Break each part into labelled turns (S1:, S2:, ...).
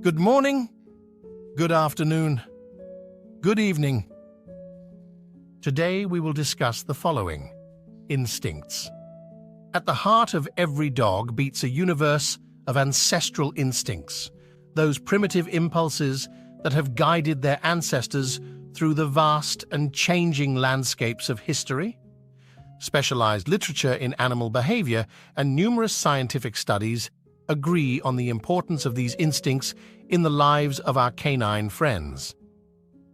S1: Good morning, good afternoon, good evening. Today we will discuss the following: instincts. At the heart of every dog beats a universe of ancestral instincts, those primitive impulses that have guided their ancestors through the vast and changing landscapes of history. Specialized literature in animal behavior and numerous scientific studies agree on the importance of these instincts in the lives of our canine friends.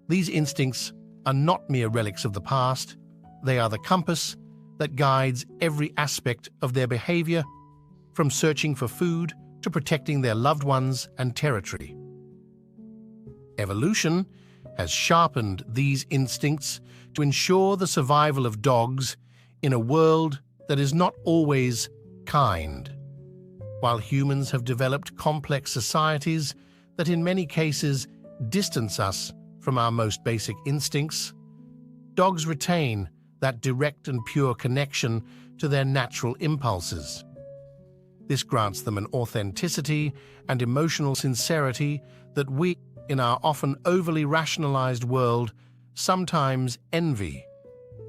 S1: These instincts are not mere relics of the past. They are the compass that guides every aspect of their behavior, from searching for food to protecting their loved ones and territory. Evolution has sharpened these instincts to ensure the survival of dogs in a world that is not always kind. While humans have developed complex societies that in many cases distance us from our most basic instincts, dogs retain that direct and pure connection to their natural impulses. This grants them an authenticity and emotional sincerity that we, in our often overly rationalized world, sometimes envy.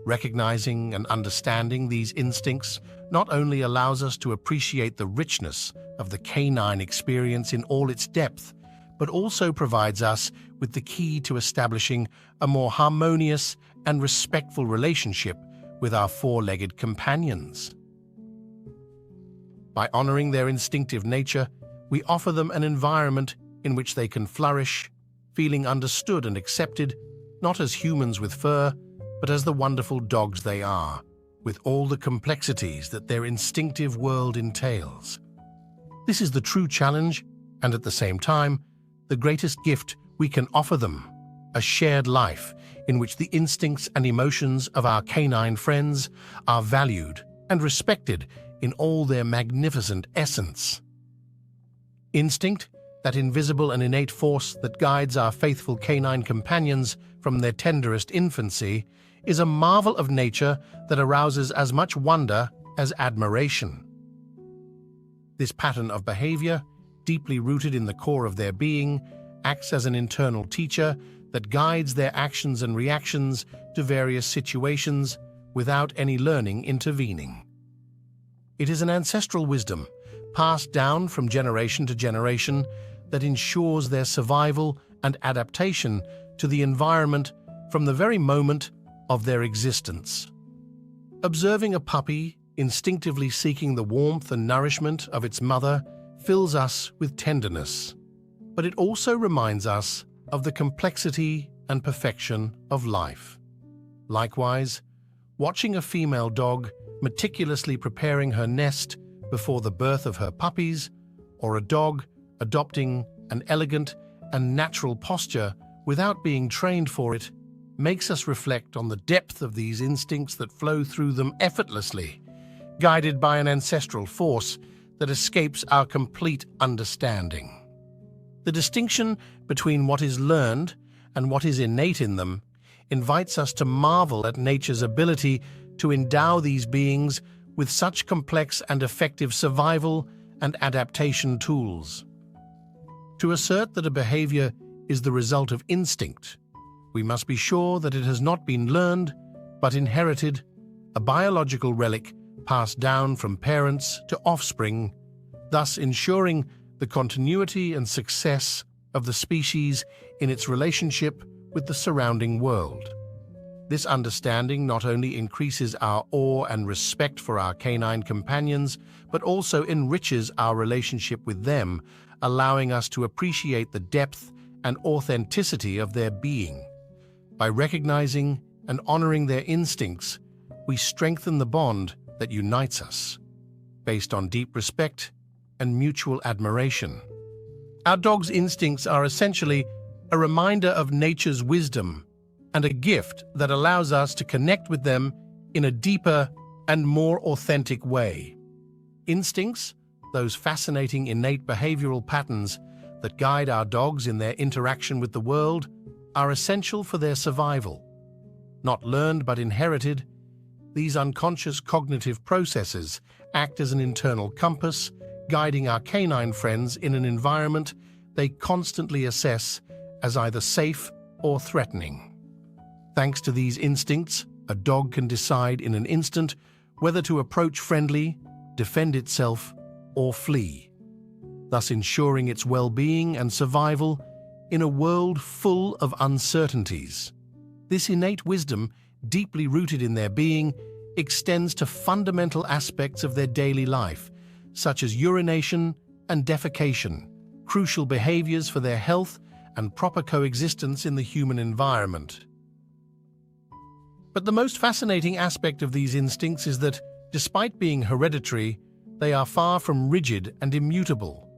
S1: Recognizing and understanding these instincts not only allows us to appreciate the richness of the canine experience in all its depth, but also provides us with the key to establishing a more harmonious and respectful relationship with our four-legged companions. By honoring their instinctive nature, we offer them an environment in which they can flourish, feeling understood and accepted, not as humans with fur, but as the wonderful dogs they are, with all the complexities that their instinctive world entails. This is the true challenge, and at the same time, the greatest gift we can offer them: a shared life in which the instincts and emotions of our canine friends are valued and respected in all their magnificent essence. Instinct, that invisible and innate force that guides our faithful canine companions from their tenderest infancy, is a marvel of nature that arouses as much wonder as admiration. This pattern of behavior, deeply rooted in the core of their being, acts as an internal teacher that guides their actions and reactions to various situations without any learning intervening. It is an ancestral wisdom, passed down from generation to generation, that ensures their survival and adaptation to the environment from the very moment of their existence. Observing a puppy instinctively seeking the warmth and nourishment of its mother fills us with tenderness, but it also reminds us of the complexity and perfection of life. Likewise, watching a female dog meticulously preparing her nest before the birth of her puppies, or a dog adopting an elegant and natural posture without being trained for it, makes us reflect on the depth of these instincts that flow through them effortlessly, guided by an ancestral force that escapes our complete understanding. The distinction between what is learned and what is innate in them invites us to marvel at nature's ability to endow these beings with such complex and effective survival and adaptation tools. To assert that a behavior is the result of instinct, we must be sure that it has not been learned, but inherited, a biological relic passed down from parents to offspring, thus ensuring the continuity and success of the species in its relationship with the surrounding world. This understanding not only increases our awe and respect for our canine companions, but also enriches our relationship with them, allowing us to appreciate the depth and authenticity of their being. By recognizing and honoring their instincts, we strengthen the bond that unites us, based on deep respect and mutual admiration. Our dog's instincts are essentially a reminder of nature's wisdom and a gift that allows us to connect with them in a deeper and more authentic way. Instincts, those fascinating innate behavioral patterns that guide our dogs in their interaction with the world, are essential for their survival. Not learned but inherited, these unconscious cognitive processes act as an internal compass, guiding our canine friends in an environment they constantly assess as either safe or threatening. Thanks to these instincts, a dog can decide in an instant whether to approach friendly, defend itself, or flee, thus ensuring its well-being and survival in a world full of uncertainties. This innate wisdom, deeply rooted in their being, extends to fundamental aspects of their daily life, such as urination and defecation, crucial behaviors for their health and proper coexistence in the human environment. But the most fascinating aspect of these instincts is that, despite being hereditary, they are far from rigid and immutable.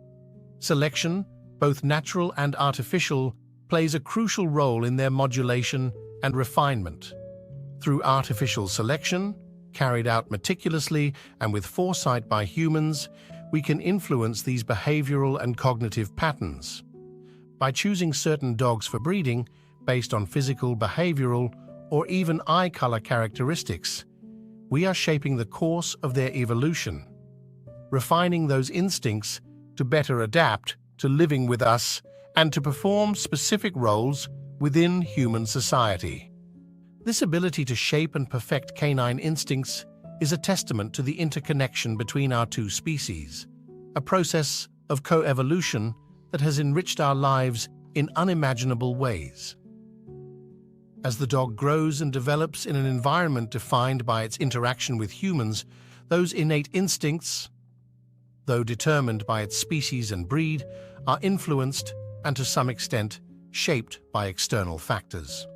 S1: Selection, both natural and artificial, plays a crucial role in their modulation and refinement. Through artificial selection, carried out meticulously and with foresight by humans, we can influence these behavioral and cognitive patterns. By choosing certain dogs for breeding based on physical, behavioral, or even eye color characteristics, we are shaping the course of their evolution, refining those instincts to better adapt to living with us and to perform specific roles within human society. This ability to shape and perfect canine instincts is a testament to the interconnection between our two species, a process of coevolution that has enriched our lives in unimaginable ways. As the dog grows and develops in an environment defined by its interaction with humans, those innate instincts, though determined by its species and breed, are influenced and to some extent shaped by external factors.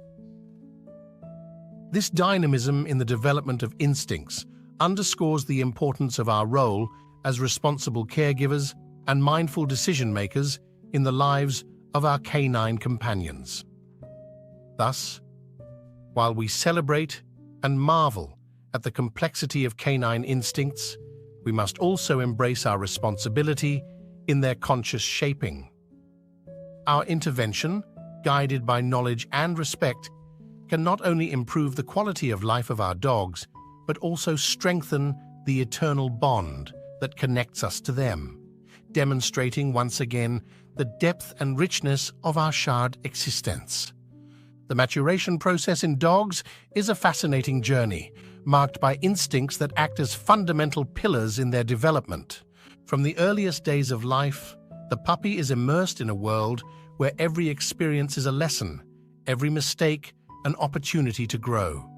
S1: This dynamism in the development of instincts underscores the importance of our role as responsible caregivers and mindful decision-makers in the lives of our canine companions. Thus, while we celebrate and marvel at the complexity of canine instincts, we must also embrace our responsibility in their conscious shaping. Our intervention, guided by knowledge and respect, can not only improve the quality of life of our dogs, but also strengthen the eternal bond that connects us to them, demonstrating once again the depth and richness of our shared existence. The maturation process in dogs is a fascinating journey, marked by instincts that act as fundamental pillars in their development. From the earliest days of life, the puppy is immersed in a world where every experience is a lesson, every mistake an opportunity to grow.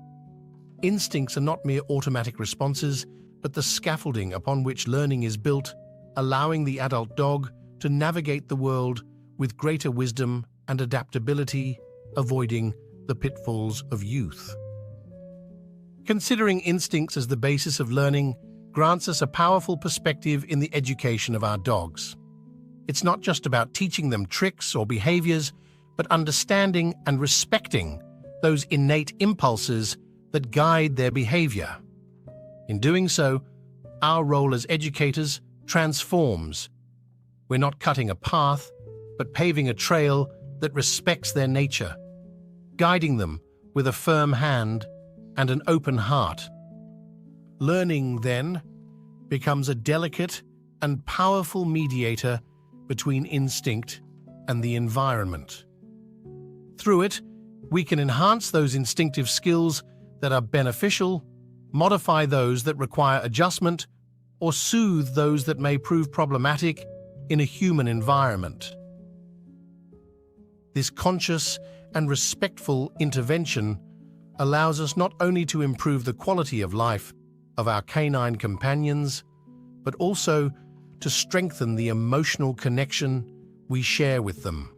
S1: Instincts are not mere automatic responses, but the scaffolding upon which learning is built, allowing the adult dog to navigate the world with greater wisdom and adaptability, avoiding the pitfalls of youth. Considering instincts as the basis of learning grants us a powerful perspective in the education of our dogs. It's not just about teaching them tricks or behaviors, but understanding and respecting those innate impulses that guide their behavior. In doing so, our role as educators transforms. We're not cutting a path, but paving a trail that respects their nature, guiding them with a firm hand and an open heart. Learning, then, becomes a delicate and powerful mediator between instinct and the environment. Through it, we can enhance those instinctive skills that are beneficial, modify those that require adjustment, or soothe those that may prove problematic in a human environment. This conscious and respectful intervention allows us not only to improve the quality of life of our canine companions, but also to strengthen the emotional connection we share with them.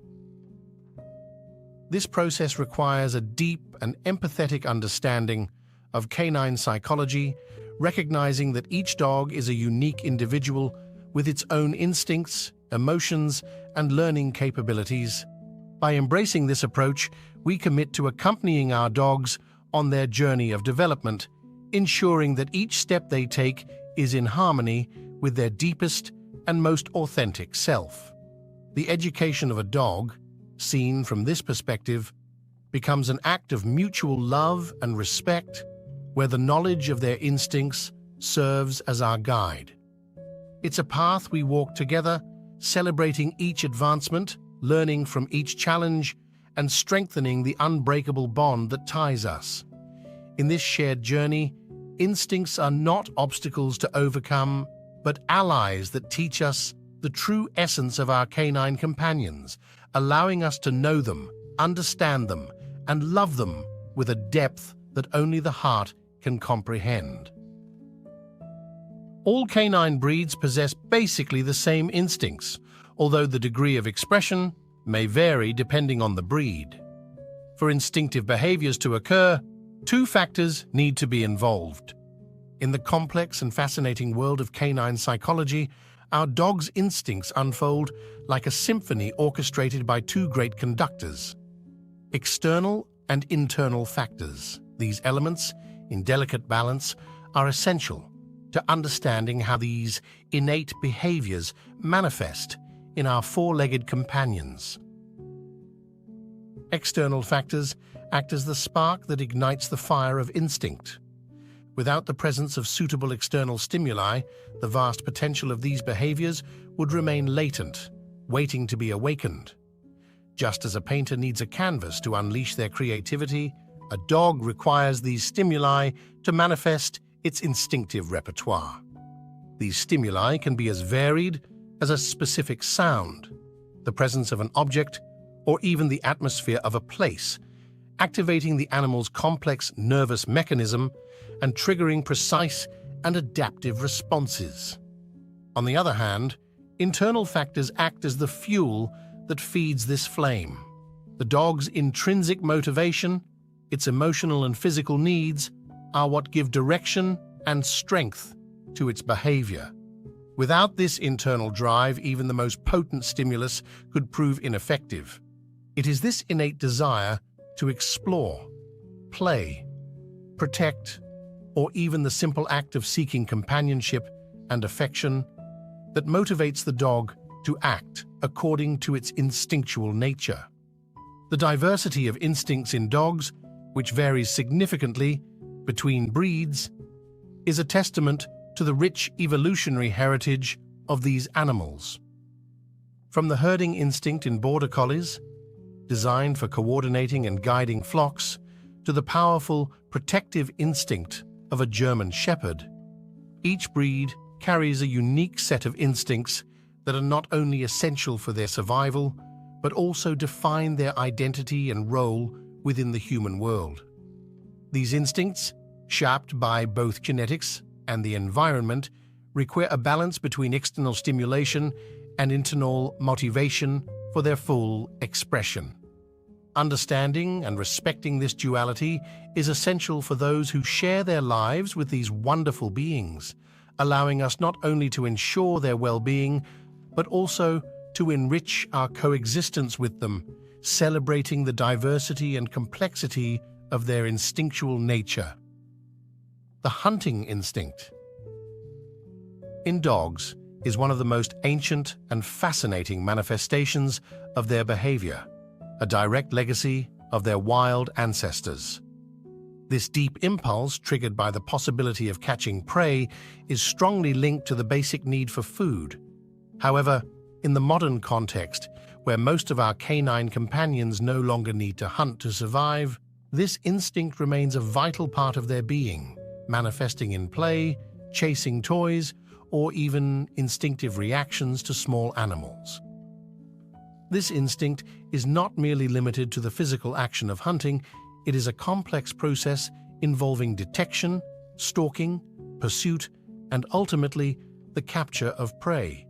S1: This process requires a deep and empathetic understanding of canine psychology, recognizing that each dog is a unique individual with its own instincts, emotions, and learning capabilities. By embracing this approach, we commit to accompanying our dogs on their journey of development, ensuring that each step they take is in harmony with their deepest and most authentic self. The education of a dog, seen from this perspective, becomes an act of mutual love and respect, where the knowledge of their instincts serves as our guide. It's a path we walk together, celebrating each advancement, learning from each challenge, and strengthening the unbreakable bond that ties us. In this shared journey, instincts are not obstacles to overcome, but allies that teach us the true essence of our canine companions, allowing us to know them, understand them, and love them with a depth that only the heart can comprehend. All canine breeds possess basically the same instincts, although the degree of expression may vary depending on the breed. For instinctive behaviors to occur, two factors need to be involved. In the complex and fascinating world of canine psychology, our dog's instincts unfold like a symphony orchestrated by two great conductors: external and internal factors. These elements, in delicate balance, are essential to understanding how these innate behaviors manifest in our four-legged companions. External factors act as the spark that ignites the fire of instinct. Without the presence of suitable external stimuli, the vast potential of these behaviors would remain latent, waiting to be awakened. Just as a painter needs a canvas to unleash their creativity, a dog requires these stimuli to manifest its instinctive repertoire. These stimuli can be as varied as a specific sound, the presence of an object, or even the atmosphere of a place, activating the animal's complex nervous mechanism and triggering precise and adaptive responses. On the other hand, internal factors act as the fuel that feeds this flame. The dog's intrinsic motivation, its emotional and physical needs, are what give direction and strength to its behavior. Without this internal drive, even the most potent stimulus could prove ineffective. It is this innate desire to explore, play, protect, or even the simple act of seeking companionship and affection that motivates the dog to act according to its instinctual nature. The diversity of instincts in dogs, which varies significantly between breeds, is a testament to the rich evolutionary heritage of these animals. From the herding instinct in border collies, designed for coordinating and guiding flocks, to the powerful protective instinct of a German shepherd, each breed carries a unique set of instincts that are not only essential for their survival, but also define their identity and role within the human world. These instincts, shaped by both genetics and the environment, require a balance between external stimulation and internal motivation for their full expression. Understanding and respecting this duality is essential for those who share their lives with these wonderful beings, allowing us not only to ensure their well-being, but also to enrich our coexistence with them, celebrating the diversity and complexity of their instinctual nature. The hunting instinct in dogs is one of the most ancient and fascinating manifestations of their behavior, a direct legacy of their wild ancestors. This deep impulse, triggered by the possibility of catching prey, is strongly linked to the basic need for food. However, in the modern context, where most of our canine companions no longer need to hunt to survive, this instinct remains a vital part of their being, manifesting in play, chasing toys, or even instinctive reactions to small animals. This instinct is not merely limited to the physical action of hunting. It is a complex process involving detection, stalking, pursuit, and ultimately the capture of prey.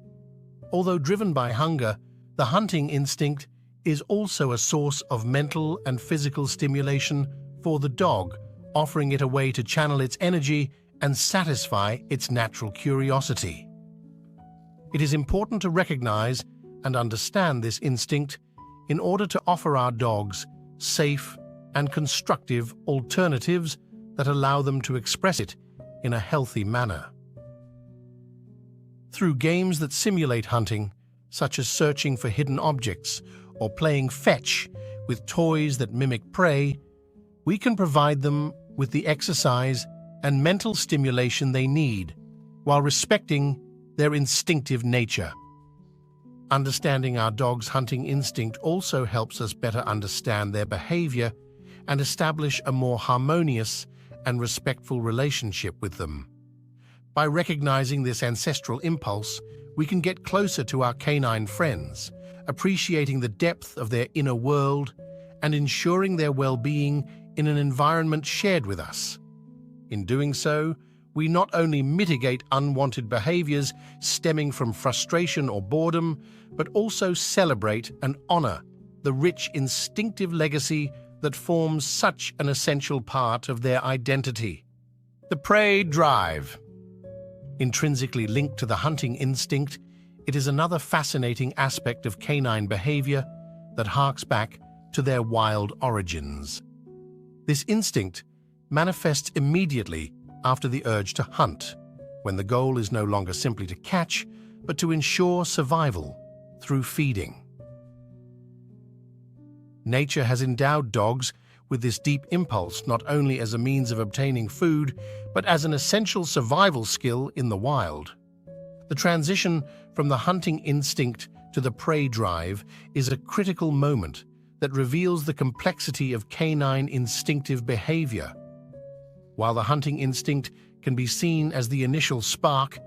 S1: Although driven by hunger, the hunting instinct is also a source of mental and physical stimulation for the dog, offering it a way to channel its energy and satisfy its natural curiosity. It is important to recognize and understand this instinct in order to offer our dogs safe and constructive alternatives that allow them to express it in a healthy manner. Through games that simulate hunting, such as searching for hidden objects or playing fetch with toys that mimic prey, we can provide them with the exercise and mental stimulation they need while respecting their instinctive nature. Understanding our dog's hunting instinct also helps us better understand their behavior and establish a more harmonious and respectful relationship with them. By recognizing this ancestral impulse, we can get closer to our canine friends, appreciating the depth of their inner world and ensuring their well-being in an environment shared with us. In doing so, we not only mitigate unwanted behaviors stemming from frustration or boredom, but also celebrate and honor the rich instinctive legacy that forms such an essential part of their identity. The prey drive. Intrinsically linked to the hunting instinct, it is another fascinating aspect of canine behavior that harks back to their wild origins. This instinct manifests immediately after the urge to hunt, when the goal is no longer simply to catch, but to ensure survival through feeding. Nature has endowed dogs with this deep impulse not only as a means of obtaining food, but as an essential survival skill in the wild. The transition from the hunting instinct to the prey drive is a critical moment that reveals the complexity of canine instinctive behavior. While the hunting instinct can be seen as the initial spark,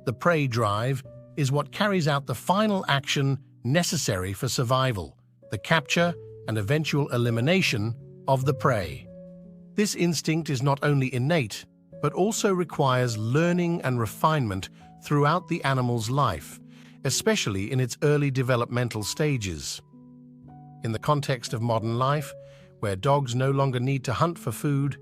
S1: the prey drive is what carries out the final action necessary for survival, the capture and eventual elimination of the prey. This instinct is not only innate, but also requires learning and refinement throughout the animal's life, especially in its early developmental stages. In the context of modern life, where dogs no longer need to hunt for food,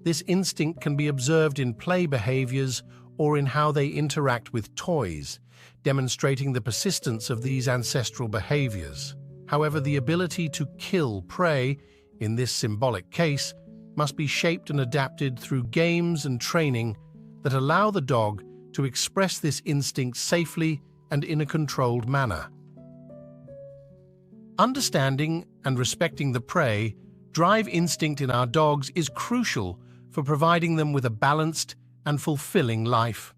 S1: this instinct can be observed in play behaviors or in how they interact with toys, demonstrating the persistence of these ancestral behaviors. However, the ability to kill prey, in this symbolic case, must be shaped and adapted through games and training that allow the dog to express this instinct safely and in a controlled manner. Understanding and respecting the prey drive instinct in our dogs is crucial for providing them with a balanced and fulfilling life.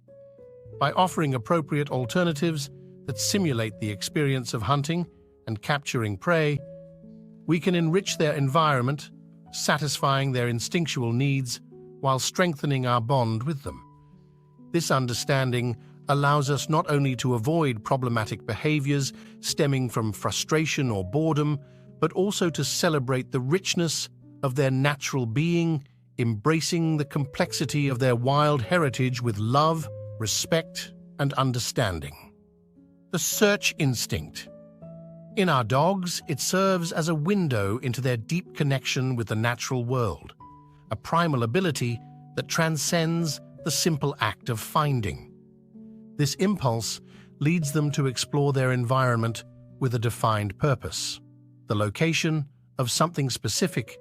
S1: By offering appropriate alternatives that simulate the experience of hunting and capturing prey, we can enrich their environment, satisfying their instinctual needs while strengthening our bond with them. This understanding allows us not only to avoid problematic behaviors stemming from frustration or boredom, but also to celebrate the richness of their natural being, embracing the complexity of their wild heritage with love, respect, and understanding. The search instinct. In our dogs, it serves as a window into their deep connection with the natural world, a primal ability that transcends the simple act of finding. This impulse leads them to explore their environment with a defined purpose, the location of something specific,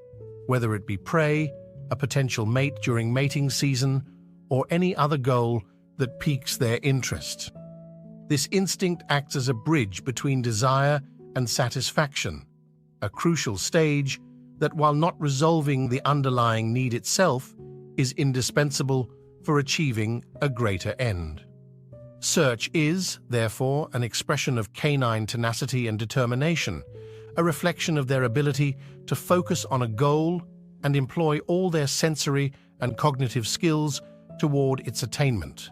S1: whether it be prey, a potential mate during mating season, or any other goal that piques their interest. This instinct acts as a bridge between desire and satisfaction, a crucial stage that, while not resolving the underlying need itself, is indispensable for achieving a greater end. Search is, therefore, an expression of canine tenacity and determination, a reflection of their ability to focus on a goal and employ all their sensory and cognitive skills toward its attainment.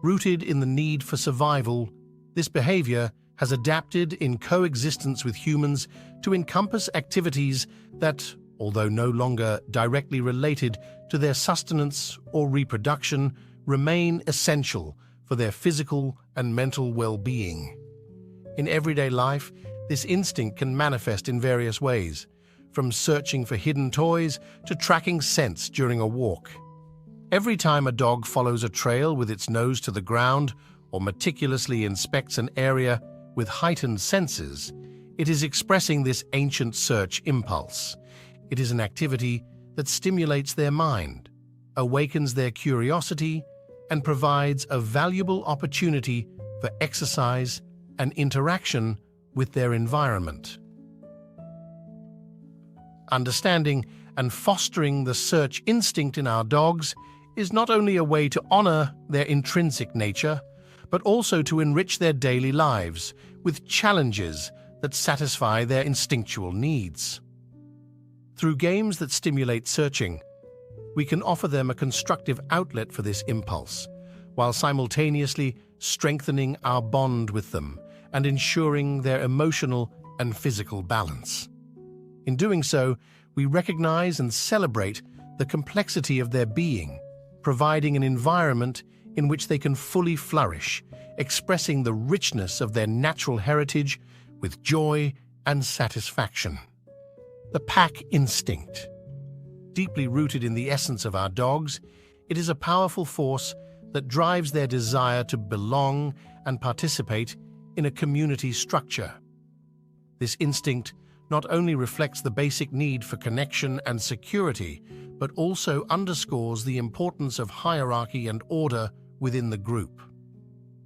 S1: Rooted in the need for survival, this behavior has adapted in coexistence with humans to encompass activities that, although no longer directly related to their sustenance or reproduction, remain essential for their physical and mental well-being. In everyday life, this instinct can manifest in various ways, from searching for hidden toys to tracking scents during a walk. Every time a dog follows a trail with its nose to the ground or meticulously inspects an area with heightened senses, it is expressing this ancient search impulse. It is an activity that stimulates their mind, awakens their curiosity, and provides a valuable opportunity for exercise and interaction with their environment. Understanding and fostering the search instinct in our dogs is not only a way to honor their intrinsic nature, but also to enrich their daily lives with challenges that satisfy their instinctual needs. Through games that stimulate searching, we can offer them a constructive outlet for this impulse, while simultaneously strengthening our bond with them and ensuring their emotional and physical balance. In doing so, we recognize and celebrate the complexity of their being, providing an environment in which they can fully flourish, expressing the richness of their natural heritage with joy and satisfaction. The pack instinct. Deeply rooted in the essence of our dogs, it is a powerful force that drives their desire to belong and participate in a community structure. This instinct not only reflects the basic need for connection and security, but also underscores the importance of hierarchy and order within the group.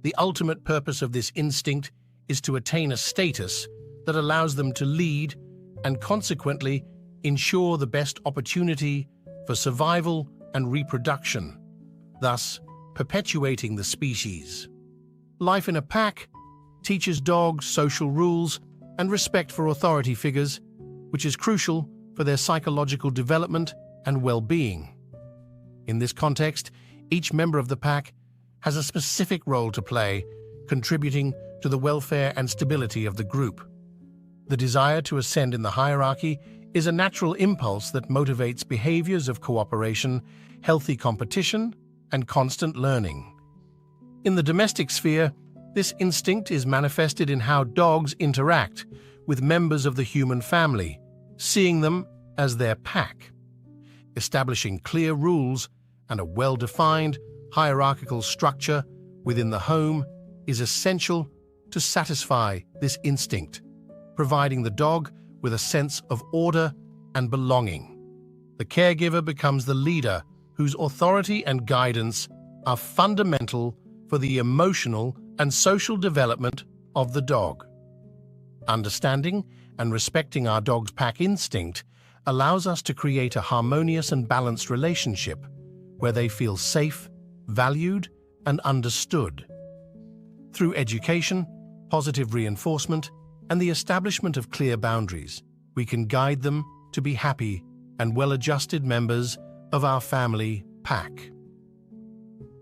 S1: The ultimate purpose of this instinct is to attain a status that allows them to lead and consequently ensure the best opportunity for survival and reproduction, thus perpetuating the species. Life in a pack teaches dogs social rules and respect for authority figures, which is crucial for their psychological development and well-being. In this context, each member of the pack has a specific role to play, contributing to the welfare and stability of the group. The desire to ascend in the hierarchy is a natural impulse that motivates behaviors of cooperation, healthy competition, and constant learning. In the domestic sphere, this instinct is manifested in how dogs interact with members of the human family, seeing them as their pack. Establishing clear rules and a well-defined hierarchical structure within the home is essential to satisfy this instinct, providing the dog with a sense of order and belonging. The caregiver becomes the leader whose authority and guidance are fundamental for the emotional and social development of the dog. Understanding and respecting our dog's pack instinct allows us to create a harmonious and balanced relationship where they feel safe, valued, and understood. Through education, positive reinforcement, and the establishment of clear boundaries, we can guide them to be happy and well-adjusted members of our family pack.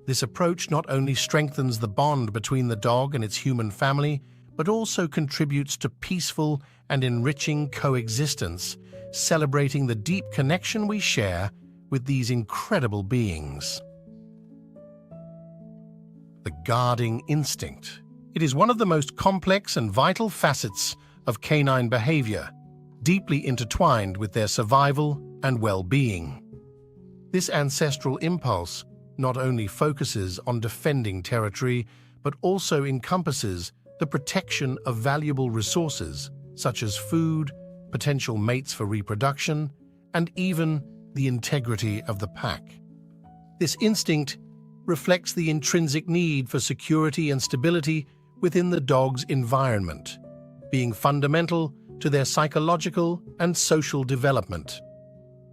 S1: This approach not only strengthens the bond between the dog and its human family, but also contributes to peaceful and enriching coexistence, celebrating the deep connection we share with these incredible beings. The guarding instinct. It is one of the most complex and vital facets of canine behavior, deeply intertwined with their survival and well-being. This ancestral impulse not only focuses on defending territory, but also encompasses the protection of valuable resources, such as food, potential mates for reproduction, and even the integrity of the pack. This instinct reflects the intrinsic need for security and stability within the dog's environment, being fundamental to their psychological and social development.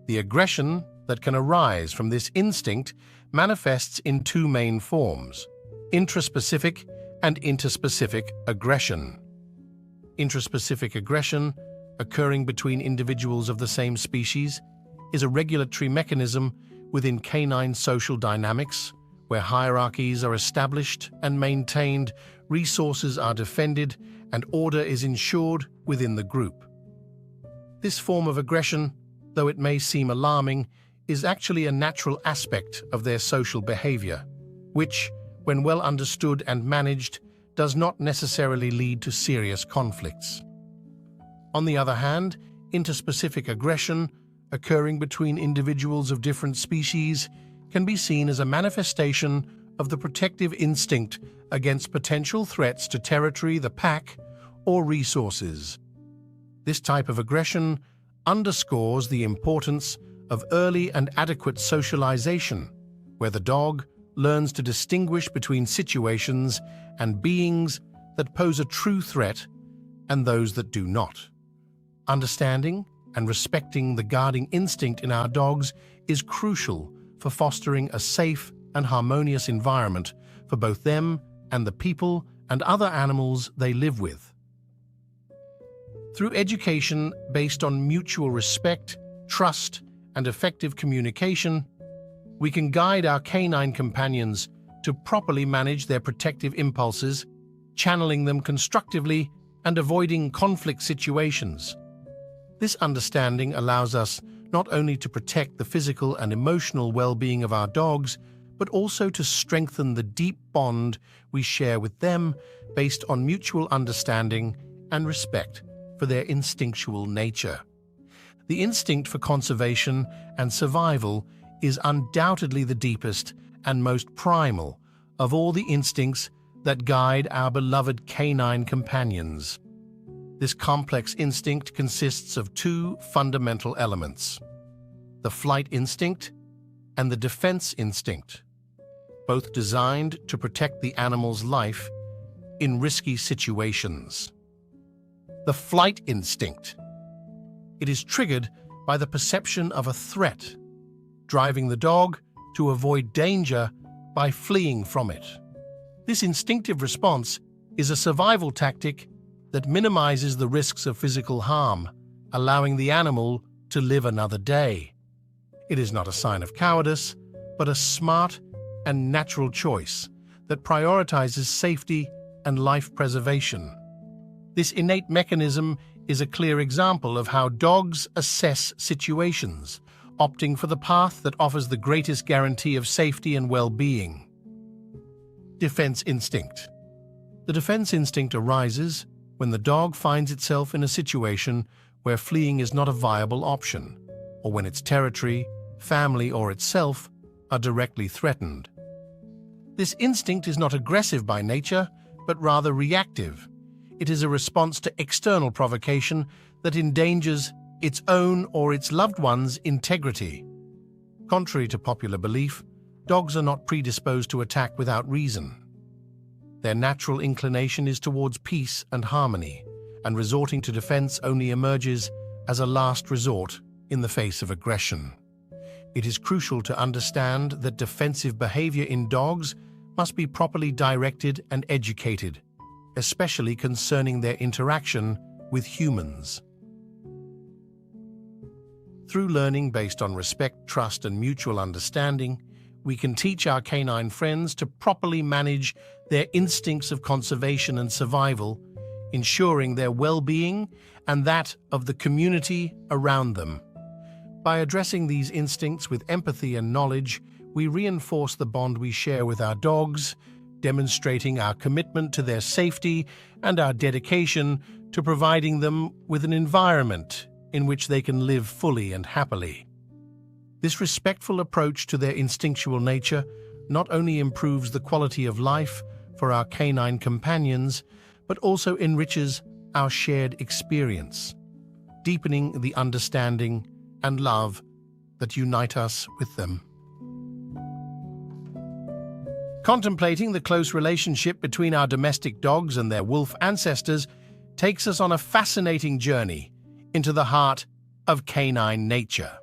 S1: The aggression that can arise from this instinct manifests in two main forms: intraspecific and interspecific aggression. Intraspecific aggression, occurring between individuals of the same species, is a regulatory mechanism within canine social dynamics where hierarchies are established and maintained, resources are defended, and order is ensured within the group. This form of aggression, though it may seem alarming, is actually a natural aspect of their social behavior, which, when well understood and managed, does not necessarily lead to serious conflicts. On the other hand, interspecific aggression, occurring between individuals of different species, can be seen as a manifestation of the protective instinct against potential threats to territory, the pack, or resources. This type of aggression underscores the importance of early and adequate socialization, where the dog learns to distinguish between situations and beings that pose a true threat and those that do not. Understanding and respecting the guarding instinct in our dogs is crucial for fostering a safe and harmonious environment for both them and the people and other animals they live with. Through education based on mutual respect, trust, and effective communication, we can guide our canine companions to properly manage their protective impulses, channeling them constructively and avoiding conflict situations. This understanding allows us not only to protect the physical and emotional well-being of our dogs, but also to strengthen the deep bond we share with them based on mutual understanding and respect for their instinctual nature. The instinct for conservation and survival is undoubtedly the deepest and most primal of all the instincts that guide our beloved canine companions. This complex instinct consists of two fundamental elements: the flight instinct and the defense instinct, both designed to protect the animal's life in risky situations. The flight instinct. It is triggered by the perception of a threat, driving the dog to avoid danger by fleeing from it. This instinctive response is a survival tactic that minimizes the risks of physical harm, allowing the animal to live another day. It is not a sign of cowardice, but a smart and natural choice that prioritizes safety and life preservation. This innate mechanism is a clear example of how dogs assess situations, opting for the path that offers the greatest guarantee of safety and well-being. Defense instinct. The defense instinct arises when the dog finds itself in a situation where fleeing is not a viable option, or when its territory, family, or itself are directly threatened. This instinct is not aggressive by nature, but rather reactive. It is a response to external provocation that endangers its own or its loved one's integrity. Contrary to popular belief, dogs are not predisposed to attack without reason. Their natural inclination is towards peace and harmony, and resorting to defense only emerges as a last resort in the face of aggression. It is crucial to understand that defensive behavior in dogs must be properly directed and educated, especially concerning their interaction with humans. Through learning based on respect, trust, and mutual understanding, we can teach our canine friends to properly manage their instincts of conservation and survival, ensuring their well-being and that of the community around them. By addressing these instincts with empathy and knowledge, we reinforce the bond we share with our dogs, demonstrating our commitment to their safety and our dedication to providing them with an environment in which they can live fully and happily. This respectful approach to their instinctual nature not only improves the quality of life for our canine companions, but also enriches our shared experience, deepening the understanding and love that unite us with them. Contemplating the close relationship between our domestic dogs and their wolf ancestors takes us on a fascinating journey into the heart of canine nature.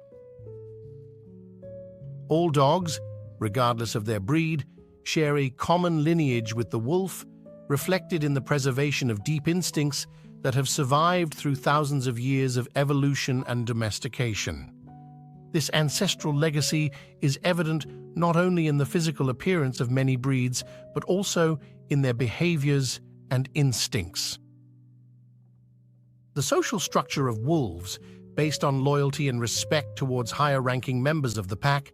S1: All dogs, regardless of their breed, share a common lineage with the wolf, reflected in the preservation of deep instincts that have survived through thousands of years of evolution and domestication. This ancestral legacy is evident not only in the physical appearance of many breeds, but also in their behaviors and instincts. The social structure of wolves, based on loyalty and respect towards higher-ranking members of the pack,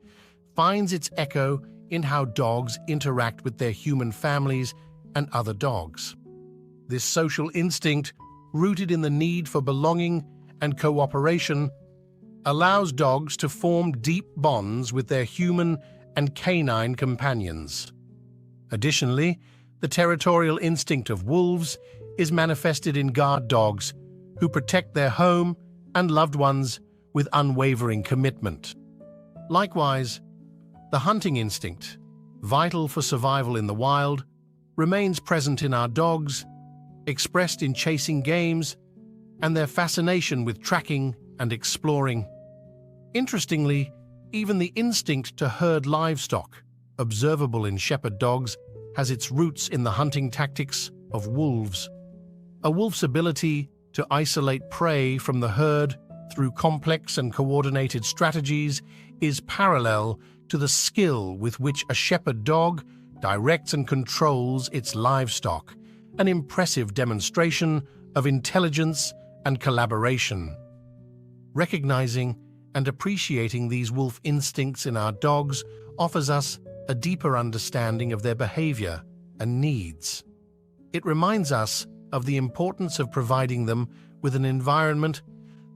S1: finds its echo in how dogs interact with their human families and other dogs. This social instinct, rooted in the need for belonging and cooperation, allows dogs to form deep bonds with their human and canine companions. Additionally, the territorial instinct of wolves is manifested in guard dogs who protect their home and loved ones with unwavering commitment. Likewise, the hunting instinct, vital for survival in the wild, remains present in our dogs, expressed in chasing games and their fascination with tracking and exploring. Interestingly, even the instinct to herd livestock, observable in shepherd dogs, has its roots in the hunting tactics of wolves. A wolf's ability to isolate prey from the herd through complex and coordinated strategies is parallel to the skill with which a shepherd dog directs and controls its livestock, an impressive demonstration of intelligence and collaboration. Recognizing and appreciating these wolf instincts in our dogs offers us a deeper understanding of their behavior and needs. It reminds us of the importance of providing them with an environment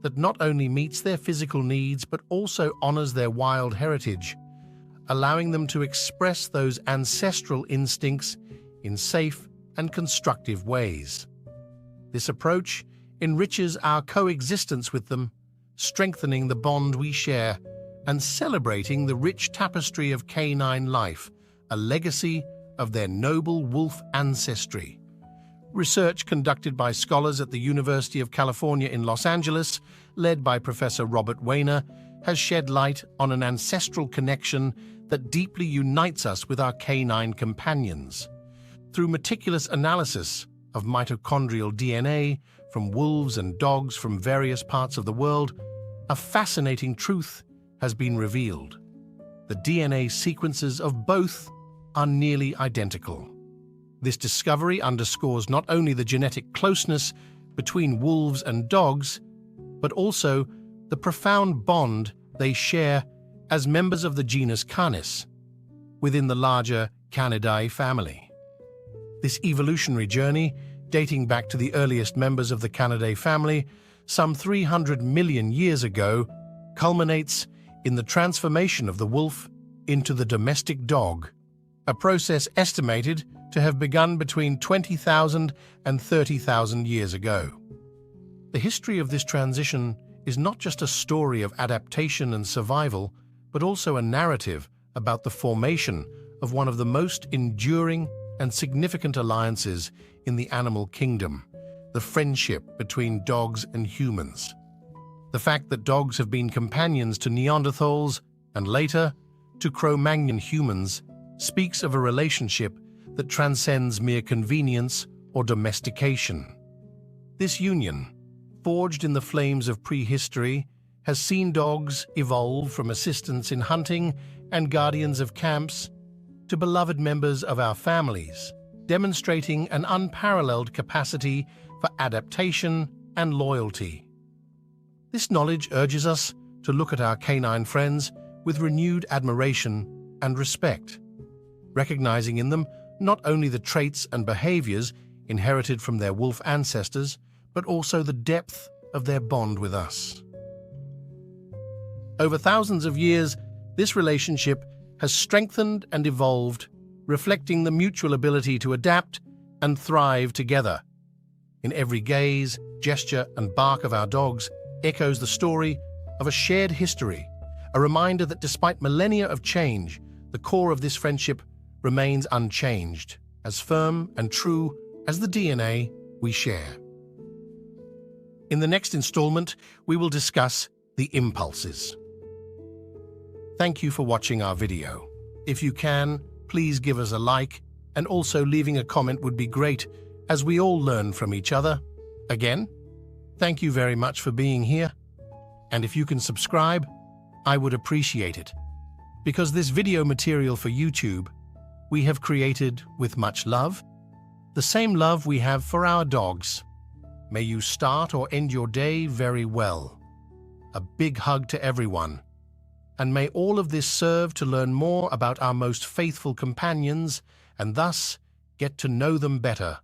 S1: that not only meets their physical needs but also honors their wild heritage, allowing them to express those ancestral instincts in safe and constructive ways. This approach enriches our coexistence with them, strengthening the bond we share and celebrating the rich tapestry of canine life, a legacy of their noble wolf ancestry. Research conducted by scholars at the University of California in Los Angeles, led by Professor Robert Weiner, has shed light on an ancestral connection that deeply unites us with our canine companions. Through meticulous analysis of mitochondrial DNA from wolves and dogs from various parts of the world, a fascinating truth has been revealed. The DNA sequences of both are nearly identical. This discovery underscores not only the genetic closeness between wolves and dogs, but also the profound bond they share as members of the genus Canis within the larger Canidae family. This evolutionary journey, dating back to the earliest members of the Canidae family, some 300 million years ago, culminates in the transformation of the wolf into the domestic dog, a process estimated to have begun between 20,000 and 30,000 years ago. The history of this transition is not just a story of adaptation and survival, but also a narrative about the formation of one of the most enduring and significant alliances in the animal kingdom, the friendship between dogs and humans. The fact that dogs have been companions to Neanderthals and later to Cro-Magnon humans speaks of a relationship that transcends mere convenience or domestication. This union, forged in the flames of prehistory, has seen dogs evolve from assistants in hunting and guardians of camps to beloved members of our families, demonstrating an unparalleled capacity for adaptation and loyalty. This knowledge urges us to look at our canine friends with renewed admiration and respect, recognizing in them not only the traits and behaviors inherited from their wolf ancestors, but also the depth of their bond with us. Over thousands of years, this relationship has strengthened and evolved, reflecting the mutual ability to adapt and thrive together. In every gaze, gesture, and bark of our dogs echoes the story of a shared history, a reminder that despite millennia of change, the core of this friendship remains unchanged, as firm and true as the DNA we share. In the next installment, we will discuss the impulses. Thank you for watching our video. If you can, please give us a like, and also leaving a comment would be great, as we all learn from each other. Again, thank you very much for being here, and if you can subscribe, I would appreciate it, because this video material for YouTube we have created with much love, the same love we have for our dogs. May you start or end your day very well. A big hug to everyone. And may all of this serve to learn more about our most faithful companions and thus get to know them better.